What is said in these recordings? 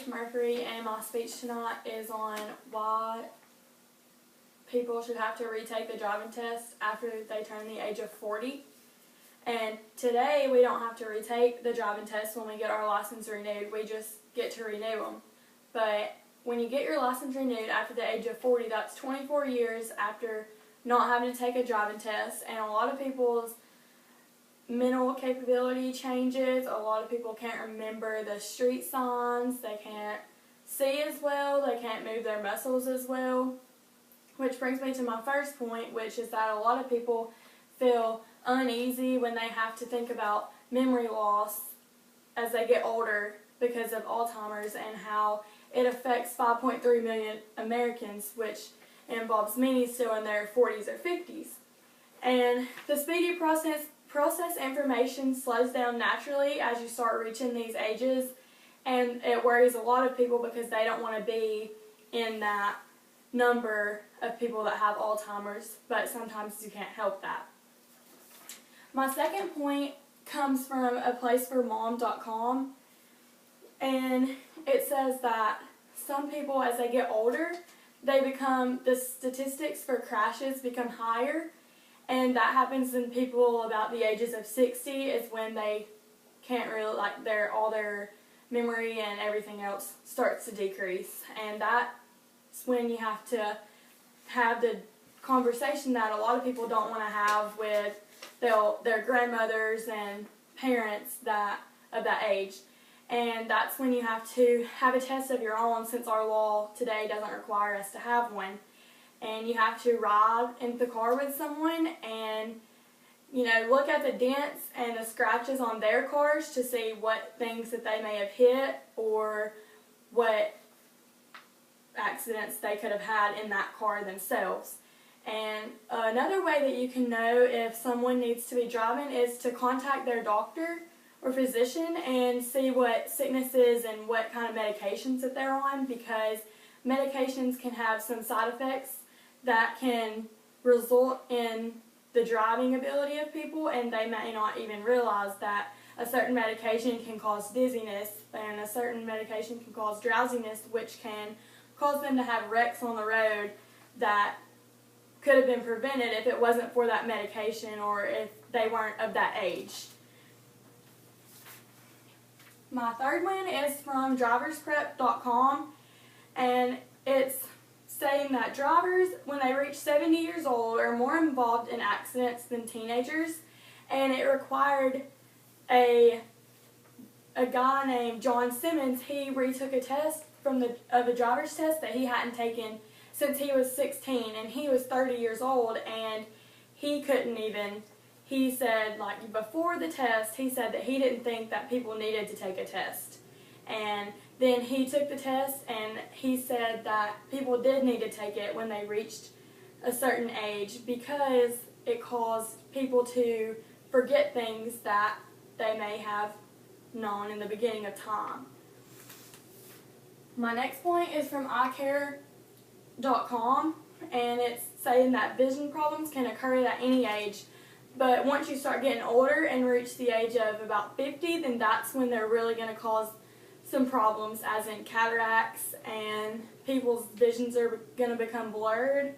Trish Murphy, and my speech tonight is on why people should have to retake the driving test after they turn the age of 40. And today we don't have to retake the driving test when we get our license renewed. We just get to renew them. But when you get your license renewed after the age of 40, that's 24 years after not having to take a driving test. And a lot of people's mental capability changes. A lot of people can't remember the street signs. They can't see as well. They can't move their muscles as well. Which brings me to my first point, which is that a lot of people feel uneasy when they have to think about memory loss as they get older because of Alzheimer's and how it affects 5.3 million Americans, which involves many still in their 40s or 50s. And the speedy process information slows down naturally as you start reaching these ages, and it worries a lot of people because they don't want to be in that number of people that have Alzheimer's, but sometimes you can't help that. My second point comes from a placeformom.com, and it says that some people, as they get older, the statistics for crashes become higher, and that happens in people about the ages of 60 is when they can't really, all their memory and everything else starts to decrease. And that's when you have to have the conversation that a lot of people don't want to have with their grandmothers and parents of that age. And that's when you have to have a test of your own, since our law today doesn't require us to have one. And you have to ride in the car with someone and, look at the dents and the scratches on their cars to see what things that they may have hit or what accidents they could have had in that car themselves. And another way that you can know if someone needs to be driving is to contact their doctor or physician and see what sicknesses and what kind of medications that they're on, because medications can have some side effects that can result in the driving ability of people, and they may not even realize that a certain medication can cause dizziness and a certain medication can cause drowsiness, which can cause them to have wrecks on the road that could have been prevented if it wasn't for that medication or if they weren't of that age. My third one is from driversprep.com, and it's saying that drivers, when they reach 70 years old, are more involved in accidents than teenagers, and it required a guy named John Simmons. He retook a test of a driver's test that he hadn't taken since he was 16, and he was 30 years old, and he couldn't even, he said, before the test, he said that he didn't think that people needed to take a test. And then he took the test, and he said that people did need to take it when they reached a certain age because it caused people to forget things that they may have known in the beginning of time. My next point is from iCare.com, and it's saying that vision problems can occur at any age, but once you start getting older and reach the age of about 50, then that's when they're really going to cause some problems, as in cataracts, and people's visions are going to become blurred,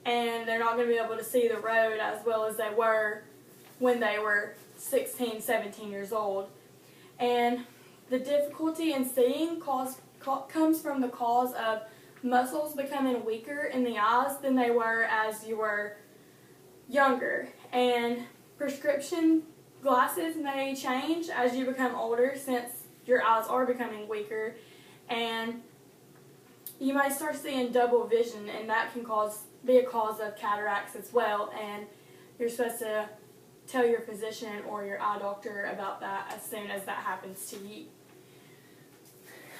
and they're not going to be able to see the road as well as they were when they were 16, 17 years old. And the difficulty in seeing comes from the cause of muscles becoming weaker in the eyes than they were as you were younger. And prescription glasses may change as you become older, since your eyes are becoming weaker, and you may start seeing double vision, and that can be a cause of cataracts as well, and you're supposed to tell your physician or your eye doctor about that as soon as that happens to you.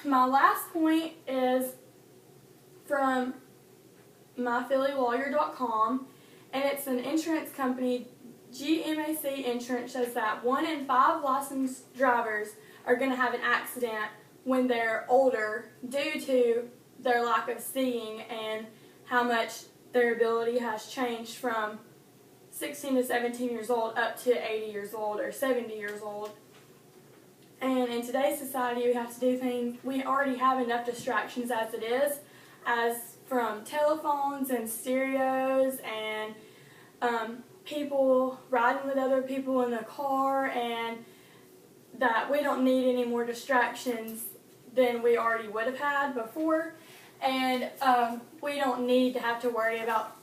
My last point is from myphillylawyer.com, and it's an insurance company. GMAC Insurance says that 1 in 5 licensed drivers are going to have an accident when they're older due to their lack of seeing and how much their ability has changed from 16 to 17 years old up to 80 years old or 70 years old. And in today's society, we have to do things, we already have enough distractions as it is, as from telephones and stereos and people riding with other people in the car, and that we don't need any more distractions than we already would have had before. And we don't need to have to worry about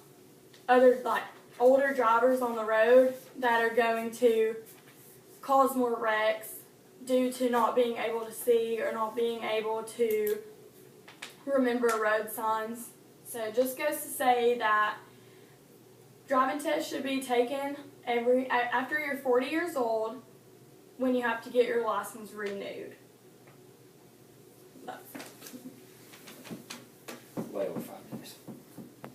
other, like, older drivers on the road that are going to cause more wrecks due to not being able to see or not being able to remember road signs. So it just goes to say that driving tests should be taken after you're 40 years old when you have to get your license renewed. Well, fine.